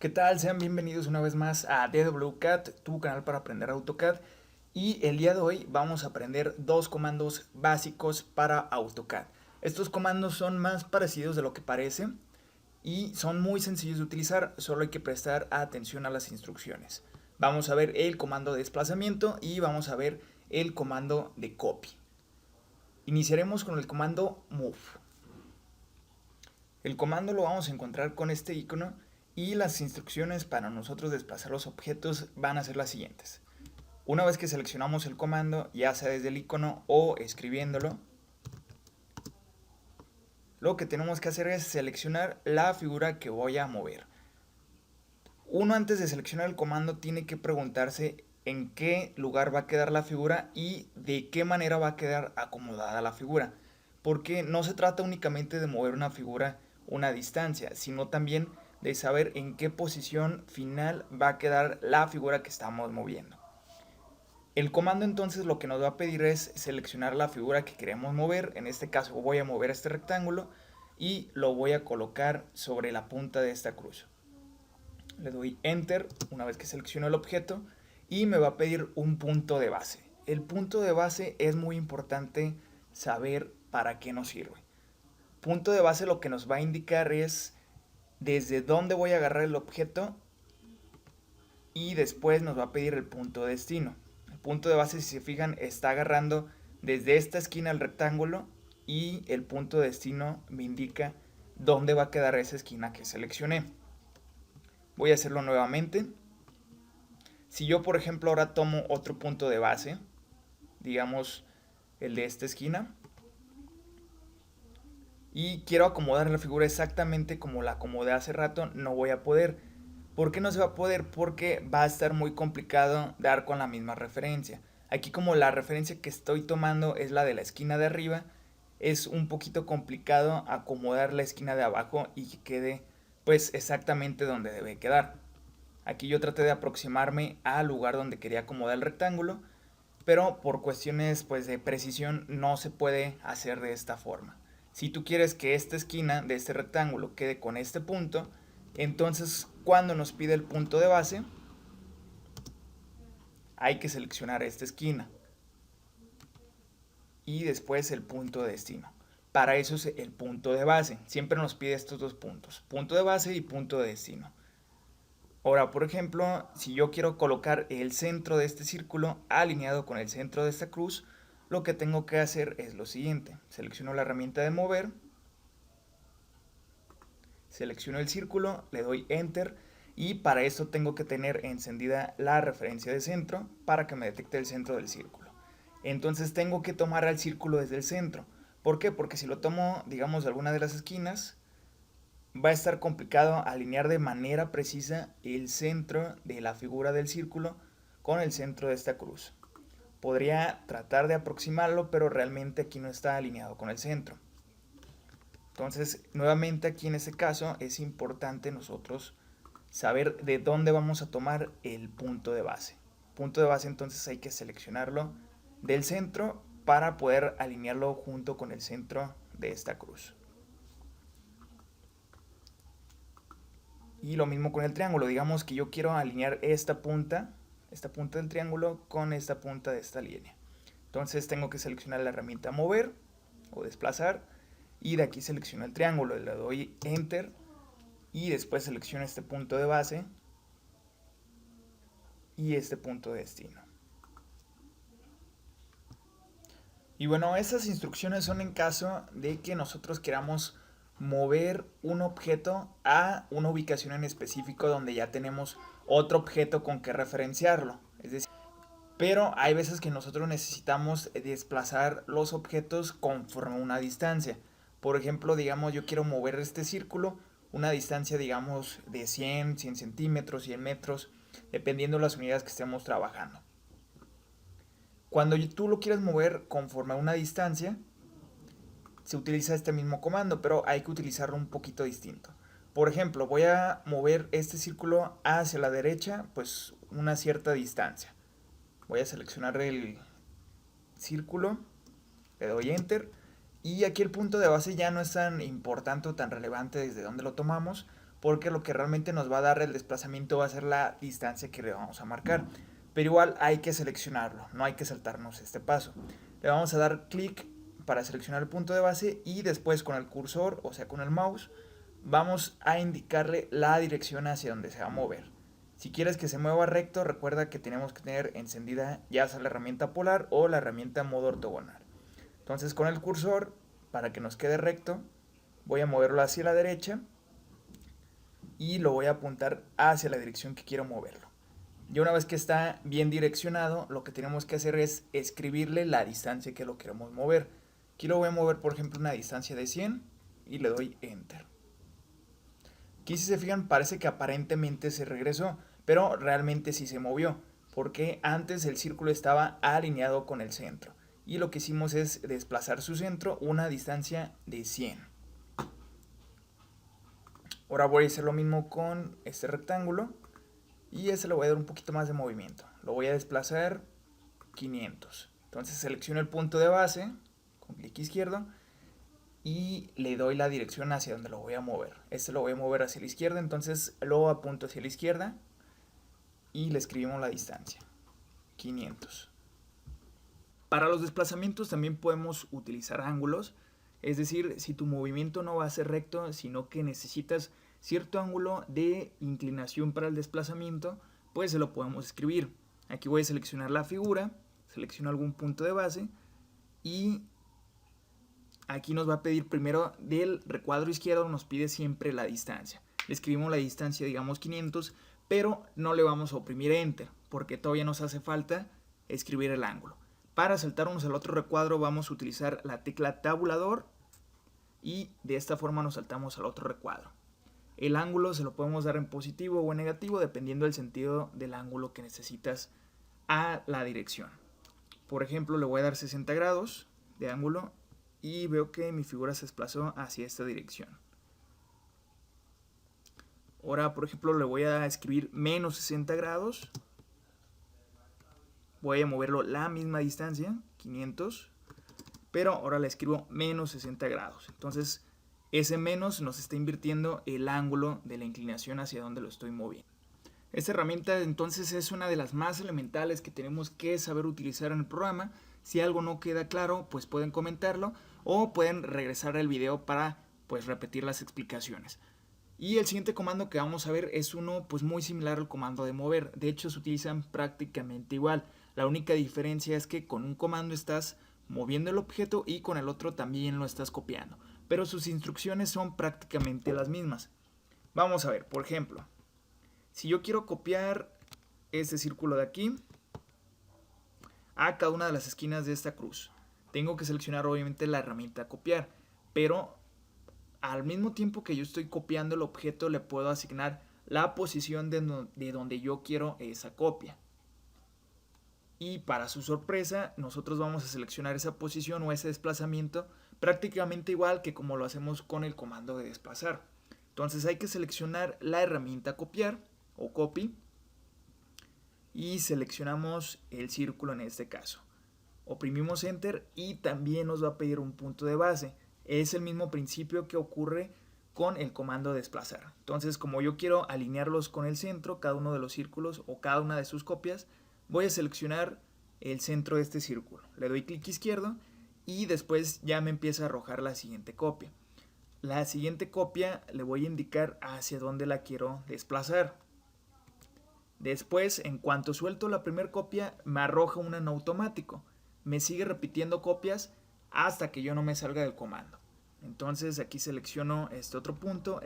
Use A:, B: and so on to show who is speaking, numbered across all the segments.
A: ¿Qué tal? Sean bienvenidos una vez más a DWCAD, tu canal para aprender AutoCAD. Y el día de hoy vamos a aprender dos comandos básicos para AutoCAD. Estos comandos son más parecidos de lo que parece y son muy sencillos de utilizar, solo hay que prestar atención a las instrucciones. Vamos a ver el comando de desplazamiento y vamos a ver el comando de copy. Iniciaremos con el comando move. El comando lo vamos a encontrar con este icono y las instrucciones para nosotros desplazar los objetos van a ser las siguientes. Una vez que seleccionamos el comando, ya sea desde el icono o escribiéndolo, lo que tenemos que hacer es seleccionar la figura que voy a mover. Uno antes de seleccionar el comando tiene que preguntarse en qué lugar va a quedar la figura y de qué manera va a quedar acomodada la figura. Porque no se trata únicamente de mover una figura una distancia, sino también de saber en qué posición final va a quedar la figura que estamos moviendo. El comando entonces lo que nos va a pedir es seleccionar la figura que queremos mover. En este caso voy a mover este rectángulo y lo voy a colocar sobre la punta de esta cruz. Le doy Enter una vez que selecciono el objeto y me va a pedir un punto de base. El punto de base es muy importante saber para qué nos sirve. Punto de base lo que nos va a indicar es desde dónde voy a agarrar el objeto y después nos va a pedir el punto de destino. El punto de base, si se fijan, está agarrando desde esta esquina al rectángulo y el punto de destino me indica dónde va a quedar esa esquina que seleccioné. Voy a hacerlo nuevamente. Si yo, por ejemplo, ahora tomo otro punto de base, digamos el de esta esquina, y quiero acomodar la figura exactamente como la acomodé hace rato, no voy a poder. ¿Por qué no se va a poder? Porque va a estar muy complicado dar con la misma referencia. Aquí como la referencia que estoy tomando es la de la esquina de arriba, es un poquito complicado acomodar la esquina de abajo y que quede pues exactamente donde debe quedar. Aquí yo traté de aproximarme al lugar donde quería acomodar el rectángulo, pero por cuestiones pues de precisión no se puede hacer de esta forma. Si tú quieres que esta esquina de este rectángulo quede con este punto, entonces cuando nos pide el punto de base, hay que seleccionar esta esquina y después el punto de destino. Para eso es el punto de base. Siempre nos pide estos dos puntos, punto de base y punto de destino. Ahora, por ejemplo, si yo quiero colocar el centro de este círculo alineado con el centro de esta cruz, lo que tengo que hacer es lo siguiente. Selecciono la herramienta de mover, selecciono el círculo, le doy Enter y para esto tengo que tener encendida la referencia de centro para que me detecte el centro del círculo. Entonces tengo que tomar al círculo desde el centro. ¿Por qué? Porque si lo tomo, digamos, de alguna de las esquinas, va a estar complicado alinear de manera precisa el centro de la figura del círculo con el centro de esta cruz. Podría tratar de aproximarlo, pero realmente aquí no está alineado con el centro. Entonces, nuevamente aquí en este caso es importante nosotros saber de dónde vamos a tomar el punto de base. Punto de base entonces hay que seleccionarlo del centro para poder alinearlo junto con el centro de esta cruz. Y lo mismo con el triángulo, digamos que yo quiero alinear esta punta del triángulo con esta punta de esta línea. Entonces tengo que seleccionar la herramienta mover o desplazar y de aquí selecciono el triángulo, le doy Enter y después selecciono este punto de base y este punto de destino. Y bueno, esas instrucciones son en caso de que nosotros queramos mover un objeto a una ubicación en específico donde ya tenemos otro objeto con que referenciarlo. Es decir, pero hay veces que nosotros necesitamos desplazar los objetos conforme a una distancia. Por ejemplo, digamos, yo quiero mover este círculo una distancia, digamos, de 100 centímetros, 100 metros, dependiendo de las unidades que estemos trabajando. Cuando tú lo quieres mover conforme a una distancia, se utiliza este mismo comando, pero hay que utilizarlo un poquito distinto. Por ejemplo, voy a mover este círculo hacia la derecha, pues una cierta distancia. Voy a seleccionar el círculo, le doy Enter y aquí el punto de base ya no es tan importante o tan relevante desde donde lo tomamos, porque lo que realmente nos va a dar el desplazamiento va a ser la distancia que le vamos a marcar. Pero igual hay que seleccionarlo, no hay que saltarnos este paso. Le vamos a dar clic para seleccionar el punto de base y después con el cursor, o sea con el mouse, vamos a indicarle la dirección hacia donde se va a mover. Si quieres que se mueva recto, recuerda que tenemos que tener encendida ya sea la herramienta polar o la herramienta modo ortogonal. Entonces con el cursor, para que nos quede recto, voy a moverlo hacia la derecha y lo voy a apuntar hacia la dirección que quiero moverlo. Y una vez que está bien direccionado, lo que tenemos que hacer es escribirle la distancia que lo queremos mover. Aquí lo voy a mover, por ejemplo, una distancia de 100 y le doy Enter. Aquí si se fijan parece que aparentemente se regresó, pero realmente sí se movió, porque antes el círculo estaba alineado con el centro. Y lo que hicimos es desplazar su centro una distancia de 100. Ahora voy a hacer lo mismo con este rectángulo. Y ese le voy a dar un poquito más de movimiento. Lo voy a desplazar 500. Entonces selecciono el punto de base con clic izquierdo y le doy la dirección hacia donde lo voy a mover. Este lo voy a mover hacia la izquierda, entonces lo apunto hacia la izquierda y le escribimos la distancia, 500. Para los desplazamientos también podemos utilizar ángulos. Es decir, si tu movimiento no va a ser recto, sino que necesitas cierto ángulo de inclinación para el desplazamiento, pues se lo podemos escribir. Aquí voy a seleccionar la figura, selecciono algún punto de base y aquí nos va a pedir primero del recuadro izquierdo, nos pide siempre la distancia. Le escribimos la distancia, digamos 500, pero no le vamos a oprimir Enter, porque todavía nos hace falta escribir el ángulo. Para saltarnos al otro recuadro vamos a utilizar la tecla tabulador y de esta forma nos saltamos al otro recuadro. El ángulo se lo podemos dar en positivo o en negativo dependiendo del sentido del ángulo que necesitas a la dirección. Por ejemplo, le voy a dar 60 grados de ángulo y veo que mi figura se desplazó hacia esta dirección. Ahora, por ejemplo, le voy a escribir menos 60 grados. Voy a moverlo la misma distancia, 500, pero ahora le escribo menos 60 grados. Entonces, ese menos nos está invirtiendo el ángulo de la inclinación hacia donde lo estoy moviendo. Esta herramienta entonces es una de las más elementales que tenemos que saber utilizar en el programa. Si algo no queda claro, pues pueden comentarlo o pueden regresar al video para pues repetir las explicaciones. Y el siguiente comando que vamos a ver es uno pues muy similar al comando de mover. De hecho se utilizan prácticamente igual. La única diferencia es que con un comando estás moviendo el objeto y con el otro también lo estás copiando. Pero sus instrucciones son prácticamente las mismas. Vamos a ver, por ejemplo, si yo quiero copiar este círculo de aquí a cada una de las esquinas de esta cruz, tengo que seleccionar obviamente la herramienta copiar, pero al mismo tiempo que yo estoy copiando el objeto le puedo asignar la posición de donde yo quiero esa copia. Y para su sorpresa, nosotros vamos a seleccionar esa posición o ese desplazamiento prácticamente igual que como lo hacemos con el comando de desplazar. Entonces hay que seleccionar la herramienta copiar o copy y seleccionamos el círculo en este caso. Oprimimos Enter y también nos va a pedir un punto de base. Es el mismo principio que ocurre con el comando desplazar. Entonces, como yo quiero alinearlos con el centro, cada uno de los círculos o cada una de sus copias, voy a seleccionar el centro de este círculo. Le doy clic izquierdo y después ya me empieza a arrojar la siguiente copia. La siguiente copia le voy a indicar hacia dónde la quiero desplazar. Después, en cuanto suelto la primera copia, me arroja una en automático. Me sigue repitiendo copias hasta que yo no me salga del comando. Entonces aquí selecciono este otro punto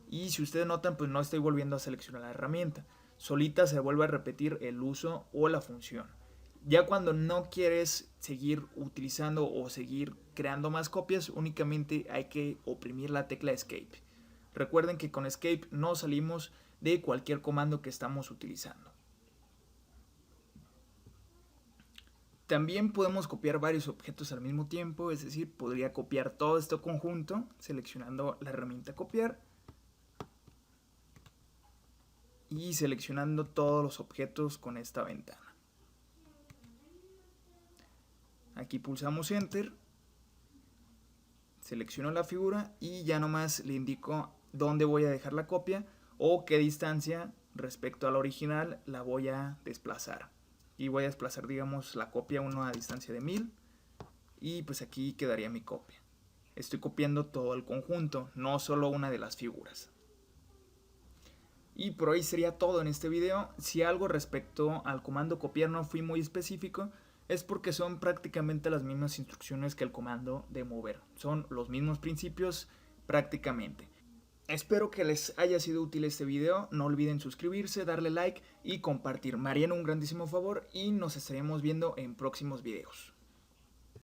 A: y si ustedes notan pues no estoy volviendo a seleccionar la herramienta. Solita se vuelve a repetir el uso o la función. Ya cuando no quieres seguir utilizando o seguir creando más copias, únicamente hay que oprimir la tecla Escape. Recuerden que con Escape no salimos de cualquier comando que estamos utilizando. También podemos copiar varios objetos al mismo tiempo, es decir, podría copiar todo este conjunto seleccionando la herramienta copiar y seleccionando todos los objetos con esta ventana. Aquí pulsamos Enter, selecciono la figura y ya nomás le indico dónde voy a dejar la copia o qué distancia respecto a la original la voy a desplazar. Y voy a desplazar, digamos, la copia a una distancia de 1000 y pues aquí quedaría mi copia. Estoy copiando todo el conjunto, no solo una de las figuras. Y por hoy sería todo en este video. Si algo respecto al comando copiar no fui muy específico, es porque son prácticamente las mismas instrucciones que el comando de mover. Son los mismos principios prácticamente. Espero que les haya sido útil este video. No olviden suscribirse, darle like y compartir. Me harían un grandísimo favor y nos estaremos viendo en próximos videos.